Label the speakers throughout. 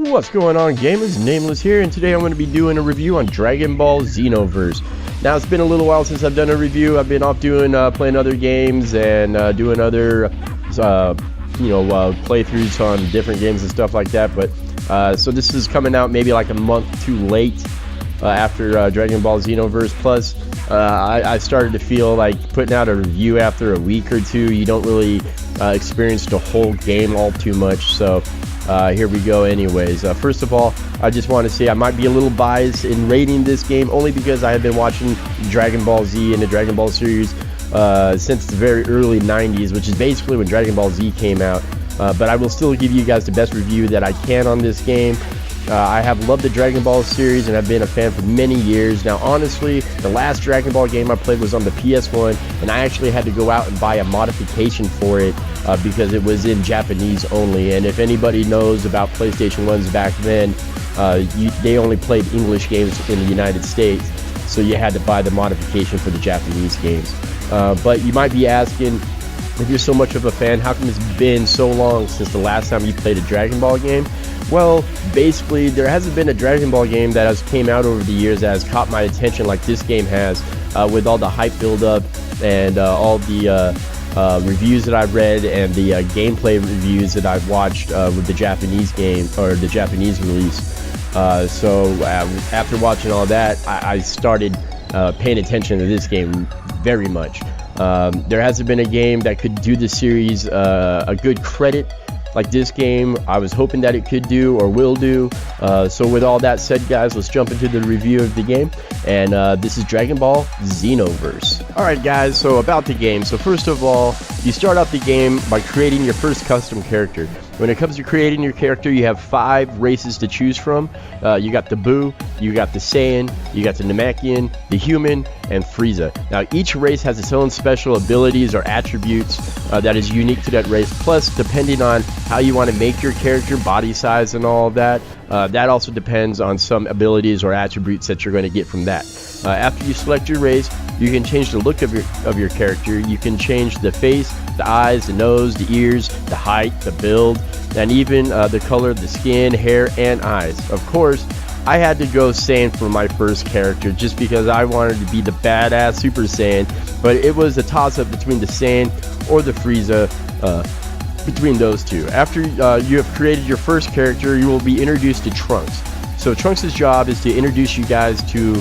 Speaker 1: What's going on, gamers? Nameless here, and today I'm going to be doing a review on DragonBall Xenoverse. Now, it's been a little while since I've done a review. I've been off doing playing other games and doing other playthroughs on different games and stuff like that. But so this is coming out maybe like a month too late after DragonBall Xenoverse. Plus, I started to feel like putting out a review after a week or two, you don't really experience the whole game all too much. So here we go anyways. First of all, I just want to say I might be a little biased in rating this game only because I have been watching Dragon Ball Z and the Dragon Ball series since the very early 90s, which is basically when Dragon Ball Z came out. But I will still give you guys the best review that I can on this game. I have loved the Dragon Ball series and I've been a fan for many years. Now, honestly, the last Dragon Ball game I played was on the PS1, and I actually had to go out and buy a modification for it because it was in Japanese only. And if anybody knows about PlayStation 1s back then, they only played English games in the United States, so you had to buy the modification for the Japanese games. But you might be asking, if you're so much of a fan, how come it's been so long since the last time you played a Dragon Ball game? Well, basically, there hasn't been a Dragon Ball game that has came out over the years that has caught my attention like this game has, with all the hype build-up and all the reviews that I've read and the gameplay reviews that I've watched with the Japanese game, or the Japanese release. So after watching all that, I started paying attention to this game very much. There hasn't been a game that could do the series a good credit like this game. I was hoping that it could do or will do. So with all that said, guys, let's jump into the review of the game. And this is Dragon Ball Xenoverse. Alright guys, so about the game. So first of all, you start out the game by creating your first custom character. When it comes to creating your character, you have 5 races to choose from. You got the Buu, you got the Saiyan, you got the Namekian, the Human, and Frieza. Now, each race has its own special abilities or attributes that is unique to that race. Plus, depending on how you want to make your character, body size, and all of that, that also depends on some abilities or attributes that you're going to get from that. After you select your race, you can change the look of your character. You can change the face, the eyes, the nose, the ears, the height, the build, and even the color of the skin, hair, and eyes. Of course, I had to go Saiyan for my first character just because I wanted to be the badass Super Saiyan, but it was a toss-up between the Saiyan or the Frieza, between those two. After you have created your first character, you will be introduced to Trunks. So Trunks' job is to introduce you guys to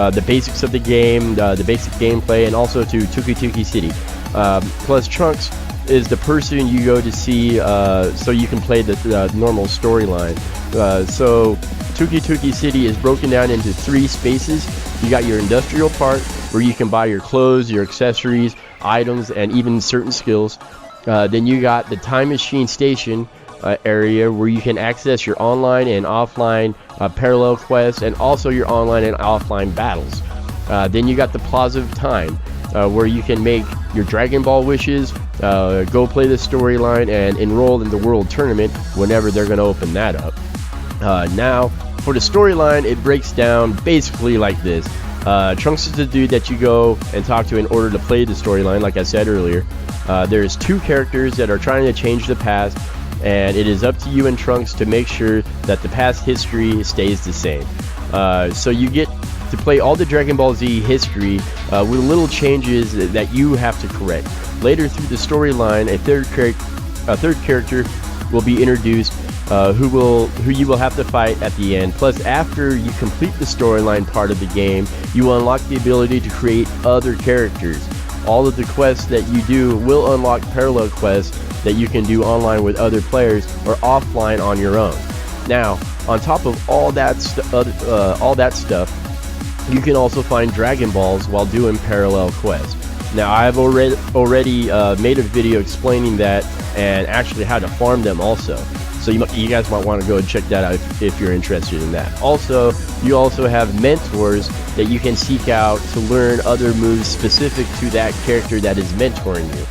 Speaker 1: the basics of the game, the basic gameplay, and also to Tuki Tuki City. Plus, Trunks is the person you go to see so you can play the normal storyline. So Tuki Tuki City is broken down into 3 spaces. You got your industrial part, where you can buy your clothes, your accessories, items, and even certain skills. Then you got the time machine station area, where you can access your online and offline parallel quests, and also your online and offline battles. Then you got the Plaza of Time, where you can make your Dragon Ball wishes, go play the storyline, and enroll in the World Tournament whenever they're going to open that up. Now, for the storyline, it breaks down basically like this. Trunks is the dude that you go and talk to in order to play the storyline, like I said earlier. There's 2 characters that are trying to change the past, and it is up to you and Trunks to make sure that the past history stays the same. So you get to play all the Dragon Ball Z history with little changes that you have to correct. Later through the storyline, a third character will be introduced, who you will have to fight at the end. Plus, after you complete the storyline part of the game, you will unlock the ability to create other characters. All of the quests that you do will unlock parallel quests that you can do online with other players or offline on your own. Now, on top of all that stuff, you can also find Dragon Balls while doing parallel quests. Now, I've already made a video explaining that and actually how to farm them also. So you guys might want to go and check that out if you're interested in that. Also, you also have mentors that you can seek out to learn other moves specific to that character that is mentoring you.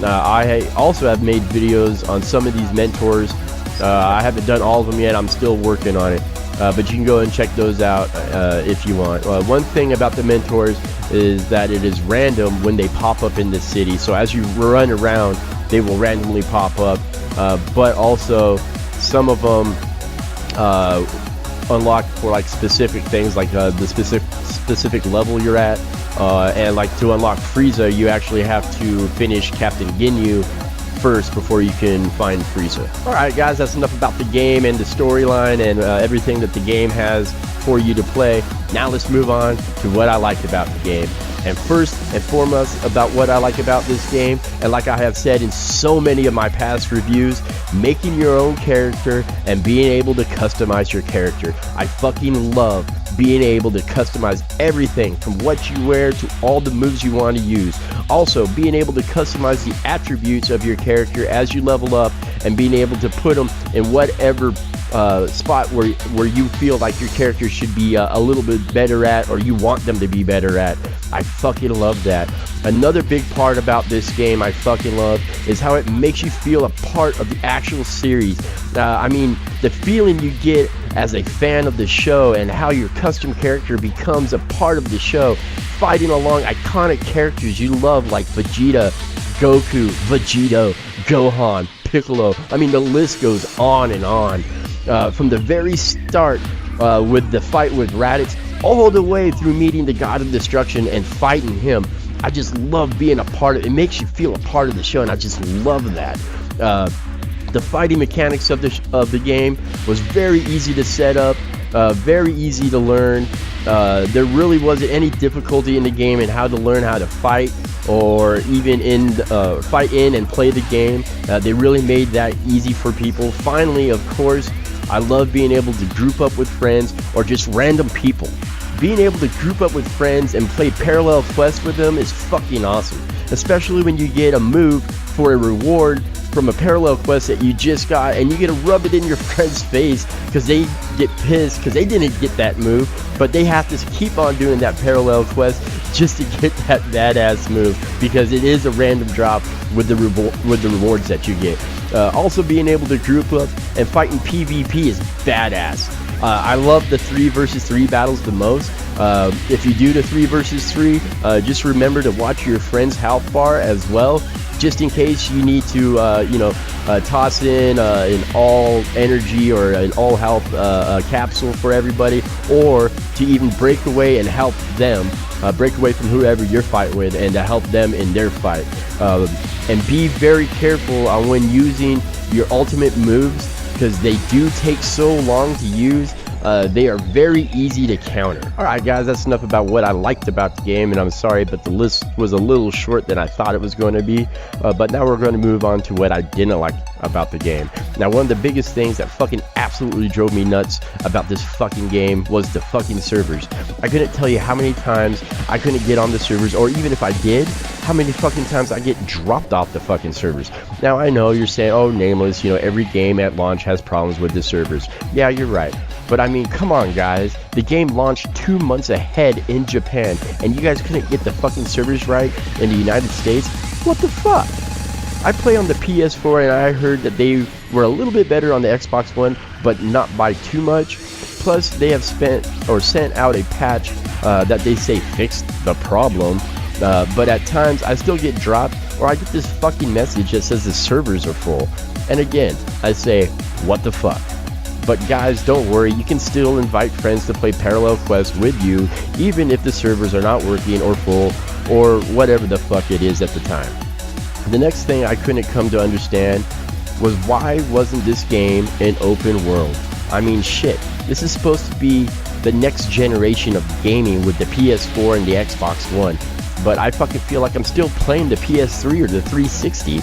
Speaker 1: I also have made videos on some of these mentors. I haven't done all of them yet. I'm still working on it. But you can go and check those out if you want. One thing about the mentors is that it is random when they pop up in the city. So as you run around, they will randomly pop up. But also, some of them unlocked for like specific things, like the specific level you're at, and like to unlock Frieza, you actually have to finish Captain Ginyu first before you can find Frieza. Alright guys, that's enough about the game and the storyline and everything that the game has for you to play. Now let's move on to what I liked about the game. And first and foremost about what I like about this game, and like I have said in so many of my past reviews, making your own character and being able to customize your character. I fucking love being able to customize everything from what you wear to all the moves you want to use. Also, being able to customize the attributes of your character as you level up and being able to put them in whatever spot where you feel like your character should be a little bit better at, or you want them to be better at. I fucking love that. Another big part about this game I fucking love is how it makes you feel a part of the actual series. I mean, the feeling you get as a fan of the show and how your custom character becomes a part of the show, fighting along iconic characters you love like Vegeta, Goku, Vegito, Gohan, Piccolo. I mean, the list goes on and on. From the very start with the fight with Raditz, all the way through meeting the God of Destruction and fighting him. I just love being a part of it. It makes you feel a part of the show, and I just love that. The fighting mechanics of the game was very easy to set up, very easy to learn. There really wasn't any difficulty in the game in how to learn how to fight, or even fight in and play the game. They really made that easy for people. Finally, of course, I love being able to group up with friends or just random people. Being able to group up with friends and play parallel quests with them is fucking awesome. Especially when you get a move for a reward from a parallel quest that you just got, and you get to rub it in your friend's face because they get pissed because they didn't get that move, but they have to keep on doing that parallel quest just to get that badass move, because it is a random drop with the rewards that you get. Also, being able to group up and fight in PvP is badass. I love the 3 versus 3 battles the most. If you do the 3 versus 3, just remember to watch your friend's health bar as well, just in case you need to toss in an all energy or an all health capsule for everybody, or to even break away and help them, break away from whoever you're fighting with and to help them in their fight. And be very careful on when using your ultimate moves, because they do take so long to use. They are very easy to counter. Alright guys, that's enough about what I liked about the game, and I'm sorry, but the list was a little short than I thought it was going to be. But now we're going to move on to what I didn't like about the game. Now, one of the biggest things that fucking absolutely drove me nuts about this fucking game was the fucking servers. I couldn't tell you how many times I couldn't get on the servers, or even if I did, how many fucking times I get dropped off the fucking servers. Now, I know you're saying, oh, Nameless, every game at launch has problems with the servers. Yeah, you're right. But I mean, come on guys, the game launched 2 months ahead in Japan, and you guys couldn't get the fucking servers right in the United States? What the fuck? I play on the PS4, and I heard that they were a little bit better on the Xbox One, but not by too much. Plus, they have sent out a patch that they say fixed the problem, but at times I still get dropped, or I get this fucking message that says the servers are full. And again, I say, what the fuck? But guys, don't worry, you can still invite friends to play parallel quests with you, even if the servers are not working or full, or whatever the fuck it is at the time. The next thing I couldn't come to understand was, why wasn't this game an open world? I mean, shit, this is supposed to be the next generation of gaming with the PS4 and the Xbox One, but I fucking feel like I'm still playing the PS3 or the 360.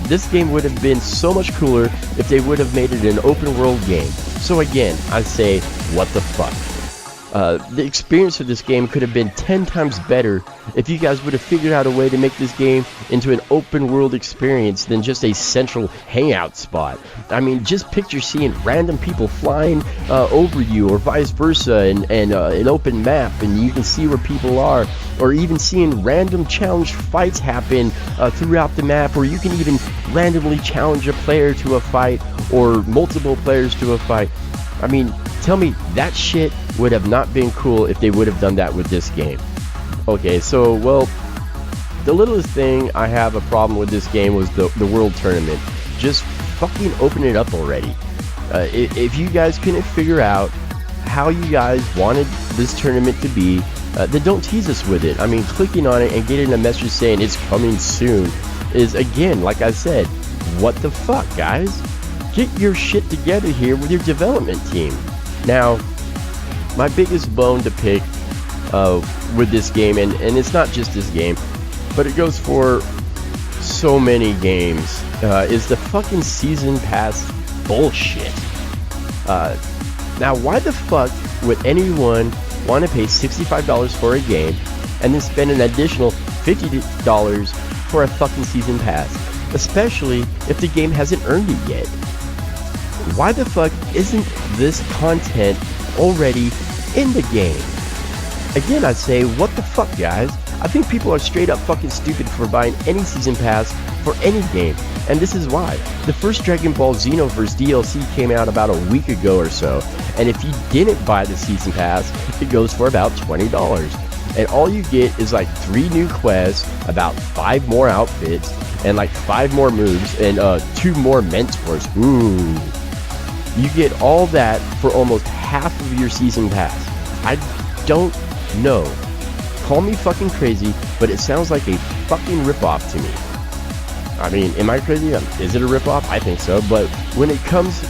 Speaker 1: This game would have been so much cooler if they would have made it an open world game. So again, I say, what the fuck? The experience of this game could have been 10 times better if you guys would have figured out a way to make this game into an open world experience than just a central hangout spot. I mean, just picture seeing random people flying over you, or vice versa, and an open map, and you can see where people are, or even seeing random challenge fights happen throughout the map, or you can even randomly challenge a player to a fight, or multiple players to a fight. I mean, tell me that shit would have not been cool if they would have done that with this game. Okay, so, well, the littlest thing I have a problem with this game was the world tournament. Just fucking open it up already. If you guys couldn't figure out how you guys wanted this tournament to be, then don't tease us with it. I mean, clicking on it and getting a message saying it's coming soon is, again, like I said, what the fuck, guys? Get your shit together here with your development team. Now, my biggest bone to pick with this game, and it's not just this game, but it goes for so many games, is the fucking season pass bullshit. Now, why the fuck would anyone want to pay $65 for a game and then spend an additional $50 for a fucking season pass, especially if the game hasn't earned it yet? Why the fuck isn't this content already in the game? Again, I say, what the fuck, guys? I think people are straight up fucking stupid for buying any season pass for any game, and this is why. The first Dragon Ball Xenoverse DLC came out about a week ago or so, and if you didn't buy the season pass, it goes for about $20. And all you get is like 3 new quests, about 5 more outfits, and like 5 more moves, and 2 more mentors. Ooh. You get all that for almost half of your season pass. I don't know. Call me fucking crazy, but it sounds like a fucking ripoff to me. I mean, am I crazy? Is it a ripoff? I think so. But when it comes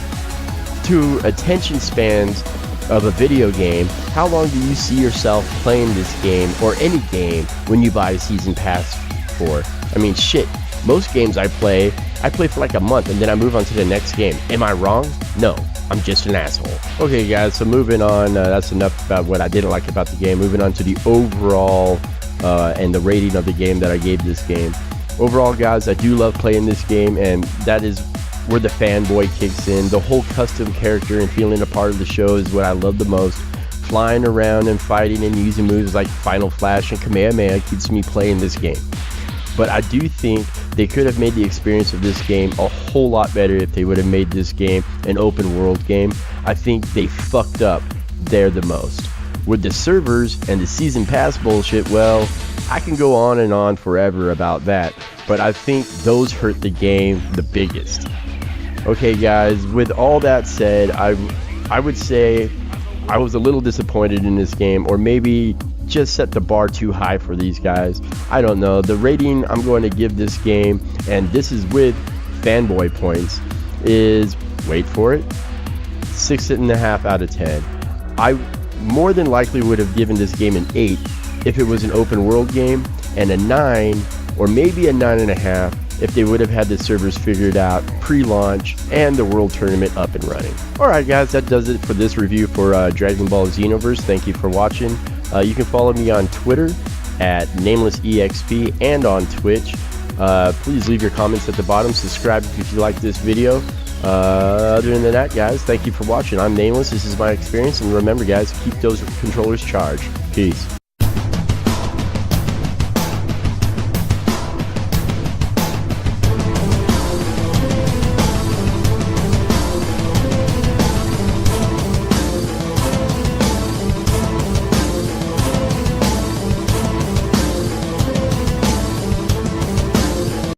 Speaker 1: to attention spans of a video game, how long do you see yourself playing this game or any game when you buy a season pass for? I mean, shit. Most games I play for like a month and then I move on to the next game. Am I wrong? No, I'm just an asshole. Okay, guys, so moving on. That's enough about what I didn't like about the game. Moving on to the overall and the rating of the game that I gave this game. Overall, guys, I do love playing this game, and that is where the fanboy kicks in. The whole custom character and feeling a part of the show is what I love the most. Flying around and fighting and using moves like Final Flash and Kamehameha keeps me playing this game. But I do think they could have made the experience of this game a whole lot better if they would have made this game an open world game. I think they fucked up there the most. With the servers and the season pass bullshit, well, I can go on and on forever about that, but I think those hurt the game the biggest. Okay, guys, with all that said, I would say I was a little disappointed in this game, or maybe just set the bar too high for these guys. I don't know. The rating I'm going to give this game, and this is with fanboy points, is, wait for it, 6.5 out of 10. I more than likely would have given this game an 8 if it was an open world game, and a 9 or maybe a 9.5 if they would have had the servers figured out pre-launch and the world tournament up and running. Alright guys, that does it for this review for Dragon Ball Xenoverse. Thank you for watching. You can follow me on Twitter at NamelessEXP and on Twitch. Please leave your comments at the bottom. Subscribe if you like this video. Other than that, guys, thank you for watching. I'm Nameless. This is my experience. And remember, guys, keep those controllers charged. Peace.